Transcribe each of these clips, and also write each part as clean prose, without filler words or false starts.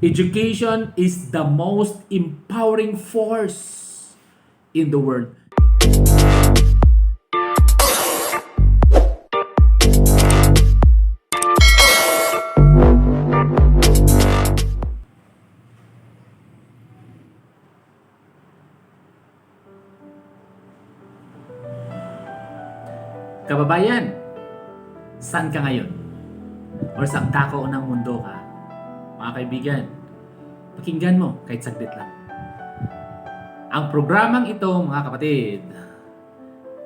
Education is the most empowering force in the world. Kababayan, saan ka ngayon? Or sa dako ng mundo ka? Mga kaibigan, pakinggan mo kahit saglit lang. Ang programang ito, mga kapatid,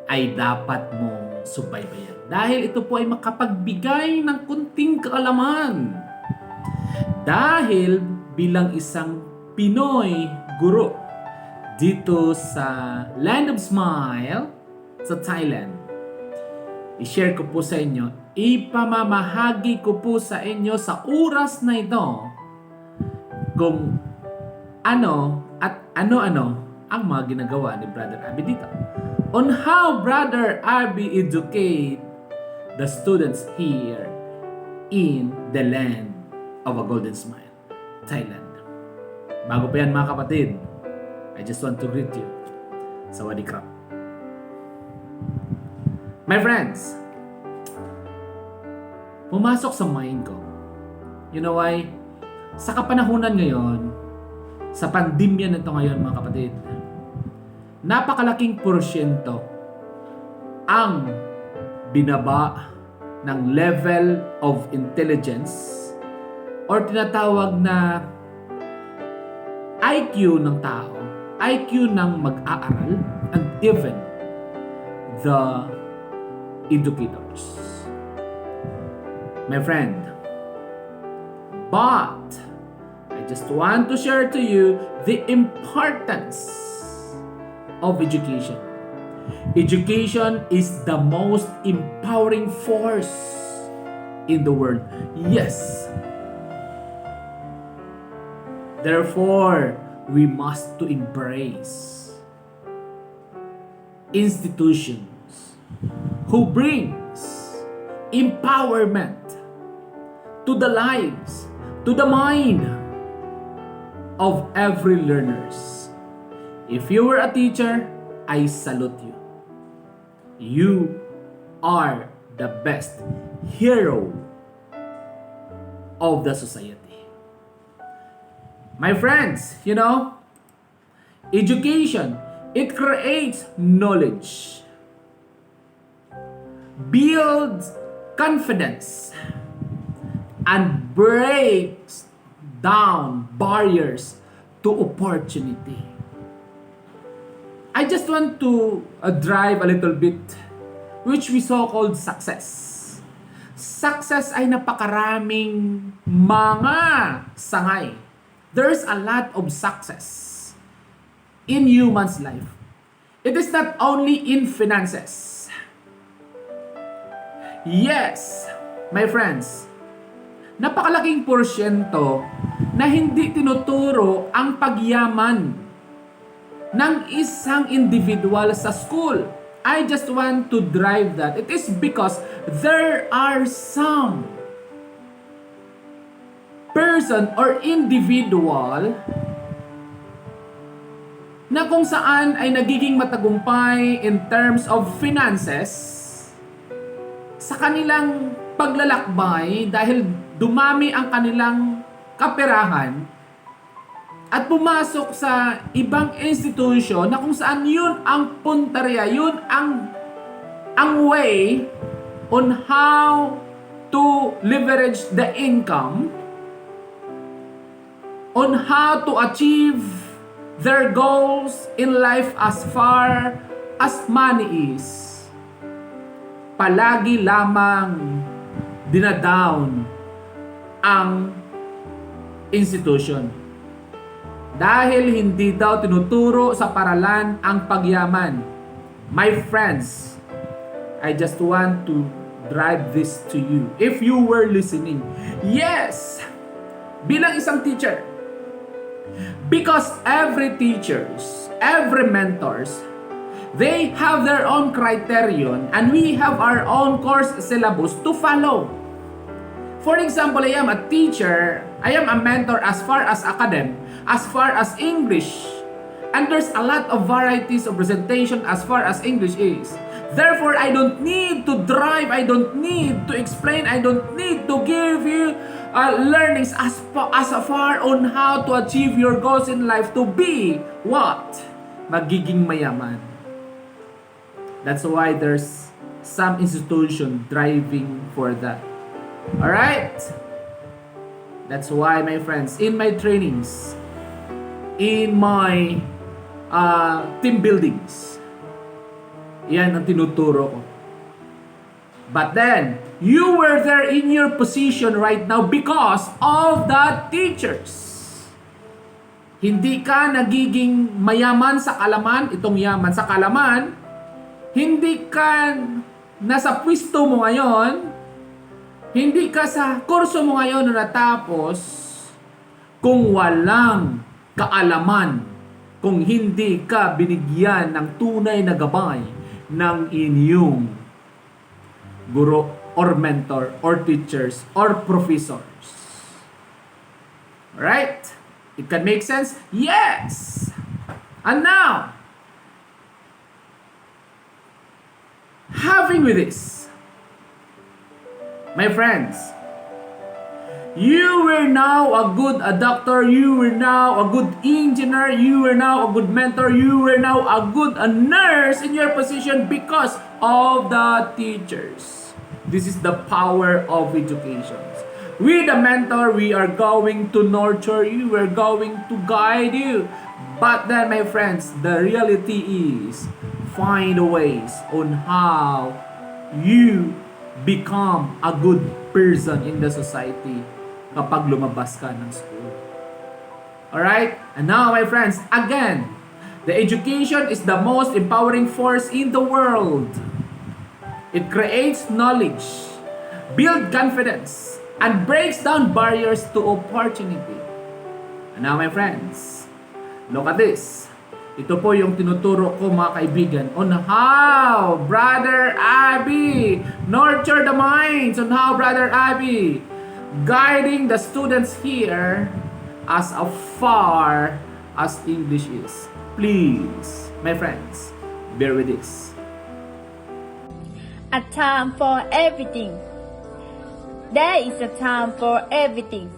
ay dapat mong subaybayan. Dahil ito po ay makapagbigay ng kunting kaalaman. Dahil bilang isang Pinoy guro dito sa Land of Smile sa Thailand, i-share ko po sa inyo, ipamamahagi ko po sa inyo sa oras na ito kung ano at ano-ano ang mga ginagawa ni Brother Abby dito. On how Brother Abby educate the students here in the land of a golden smile, Thailand. Bago pa yan mga kapatid, I just want to greet you. Sawadee krap. My friends, pumasok sa mind ko. You know why? Sa kapanahunan ngayon, sa pandemya nito ngayon mga kapatid, napakalaking porsyento ang binaba ng level of intelligence or tinatawag na IQ ng tao, IQ ng mag-aaral, and even the educators. My friend, but I just want to share to you the importance of education. Education is the most empowering force in the world. Yes. Therefore, we must to embrace institutions who brings empowerment to the lives, to the mind of every learners. If you were a teacher, I salute you. You are the best hero of the society. My friends, you know, education, it creates knowledge, builds confidence, and breaks down barriers to opportunity. I just want to drive a little bit which we so-called success. Success ay napakaraming mga sangay. There's a lot of success in human's life. It is not only in finances. Yes, my friends, napakalaking porsyento na hindi tinuturo ang pagyaman ng isang individual sa school. I just want to drive that. It is because there are some person or individual na kung saan ay nagiging matagumpay in terms of finances sa kanilang paglalakbay dahil dumami ang kanilang kaperahan at pumasok sa ibang institution na kung saan yun ang puntarya, yun ang way on how to leverage the income, on how to achieve their goals in life as far as money is. Palagi lamang dinadown ang institution. Dahil hindi daw tinuturo sa paralan ang pagyaman. My friends, I just want to drive this to you. If you were listening, yes, bilang isang teacher, because every teachers, every mentors, they have their own criterion and we have our own course syllabus to follow. For example, I am a teacher, I am a mentor as far as academic, as far as English. And there's a lot of varieties of presentation as far as English is. Therefore, I don't need to drive, I don't need to explain, I don't need to give you learnings as far on how to achieve your goals in life to be what? Magiging mayaman. That's why there's some institution driving for that. Alright? That's why, my friends, in my trainings, in my team buildings, yan ang tinuturo ko. But then, you were there in your position right now because of the teachers. Hindi ka nagiging mayaman sa kalaman, itong yaman sa kalaman, hindi ka nasa pwesto mo ngayon, hindi ka sa kurso mo ngayon na natapos kung walang kaalaman, kung hindi ka binigyan ng tunay na gabay ng inyong guro or mentor or teachers or professors. Right? It can make sense? Yes! And now, having with this, my friends, you were now a good doctor, you were now a good engineer, you were now a good mentor, you were now a good nurse in your position because of the teachers. This is the power of education. With a mentor, we are going to nurture you, we're going to guide you. But then, my friends, the reality is, find ways on how you become a good person in the society kapag lumabas ka ng school. Alright? And now, my friends, again, the education is the most empowering force in the world. It creates knowledge, builds confidence, and breaks down barriers to opportunity. And now, my friends, look at this. Ito po yung tinuturo ko, mga kaibigan, on how Brother Abby nurture the minds, on how Brother Abby guiding the students here as far as English is. Please, my friends, bear with this. A time for everything. There is a time for everything,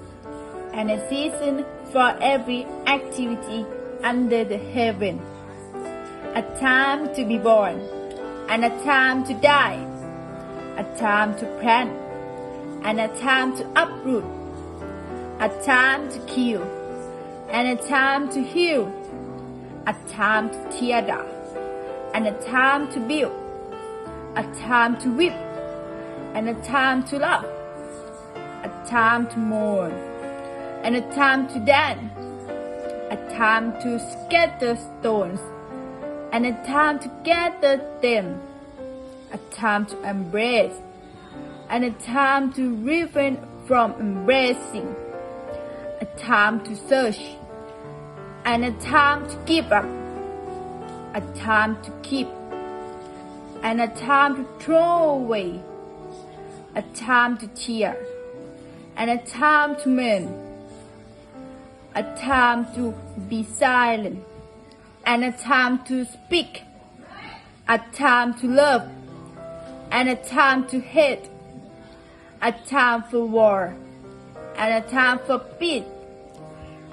and a season for every activity under the heaven. A time to be born, and a time to die. A time to plant, and a time to uproot. A time to kill, and a time to heal. A time to tear down, and a time to build. A time to weep, and a time to laugh. A time to mourn, and a time to dance. A time to scatter stones, and a time to gather them. A time to embrace, and a time to refrain from embracing. A time to search, and a time to give up. A time to keep, and a time to throw away. A time to tear, and a time to mend. A time to be silent, and a time to speak. A time to love, and a time to hate. A time for war, and a time for peace.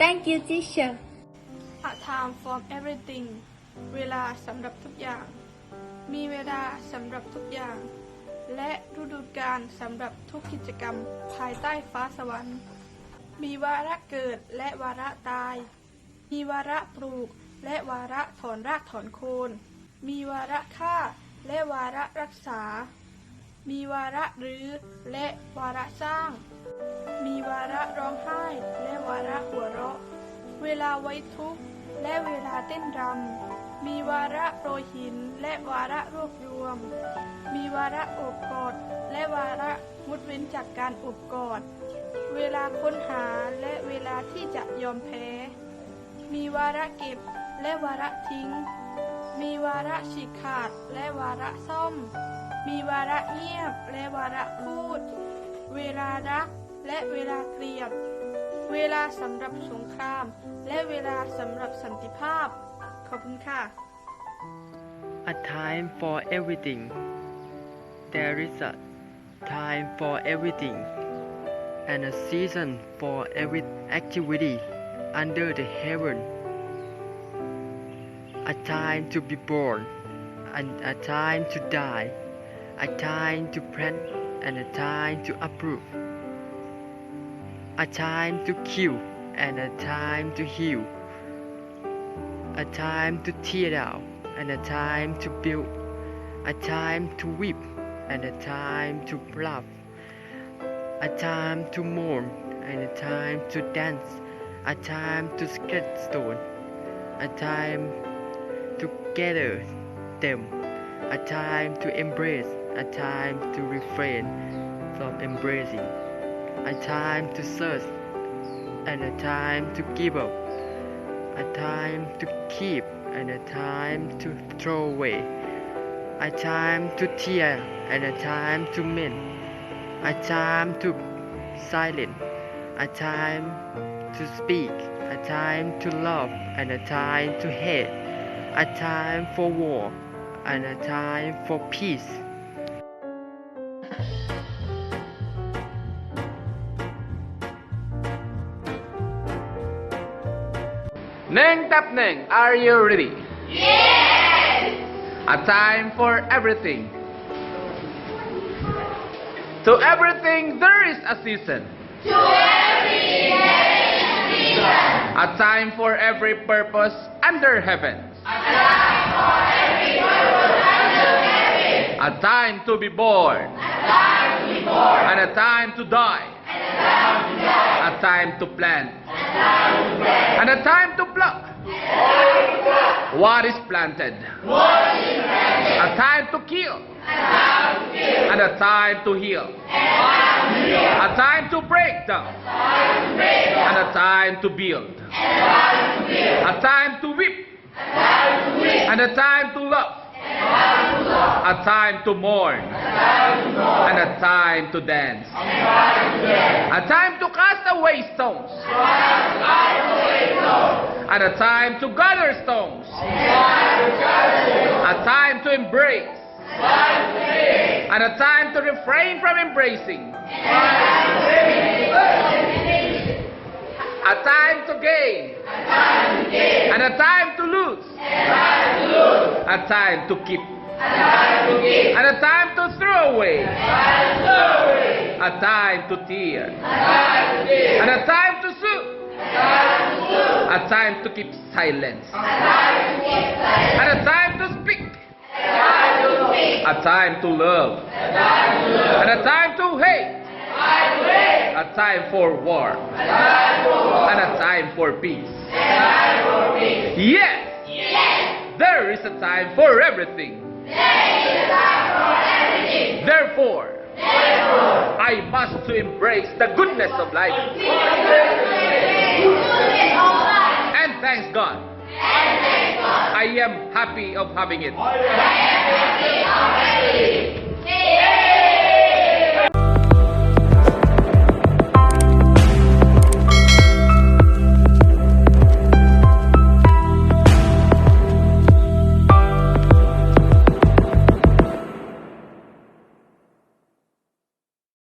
Thank you, teacher. A time for everything เวลาสำหรับทุกอย่าง มีเวลาสำหรับทุกอย่าง และฤดูกาลสำหรับทุกกิจกรรมภายใต้ฟ้าสวรรค์ มีวาระเกิดและวาระตาย มีวาระปลูกและวาระถอนรากถอนโคน มีวาระฆ่าและวาระรักษา มีวาระรื้อและวาระสร้าง มีวาระร้องไห้และวาระหัวเราะ เวลาไว้ทุกข์และเวลาเต้นรำ มีวาระโปรยหินและวาระรวบรวม มีวาระโอบกอดและวาระงดเว้นจากการโอบกอด เวลาค้นหาและเวลาที่จะยอมแพ้ มีวาระเก็บและวาระทิ้ง มีวาระฉีกขาดและวาระซ่อม มีวาระเงียบและวาระพูด เวลารัก และเวลาเกลียด เวลาสำหรับสงคราม และเวลาสำหรับสันติภาพ ขอบคุณค่ะ A time for everything. There is a time for everything, and a season for every activity under the heaven. A time to be born, and a time to die, a time to plant, and a time to uproot. A time to kill, and a time to heal. A time to tear down, and a time to build. A time to weep, and a time to laugh. A time to mourn, and a time to dance. A time to scatter stone. A time to gather them. A time to embrace. A time to refrain from embracing. A time to search, and a time to give up. A time to keep, and a time to throw away. A time to tear, and a time to mend. A time to silence. A time to speak. A time to love, and a time to hate. A time for war, and a time for peace. 1 Are you ready? Yes! A time for everything. To everything there is a season. To everything there is a season. A time for every purpose under heaven. A time for every purpose under heaven. A time to be born. A time to be born. And a time to die. And a time to die. A time to plant. And a time to pluck. What is planted? A time to kill. And a time to heal. A time to break down. And a time to build. A time to weep. And a time to love. A time to mourn. And a time to dance. A time to cast away stones. And a time to gather stones. A time to embrace. And a time to refrain from embracing. A time to gain. And a time to lose. A time to keep. And a time to throw away. A time to tear. And a time to sue. A time to keep silence. And a time to speak. A time to love. And a time to hate. A time for war. And a time for peace. Yes! There is a time for everything. Therefore, I must to embrace the goodness of life. And thanks God. I am happy of having it.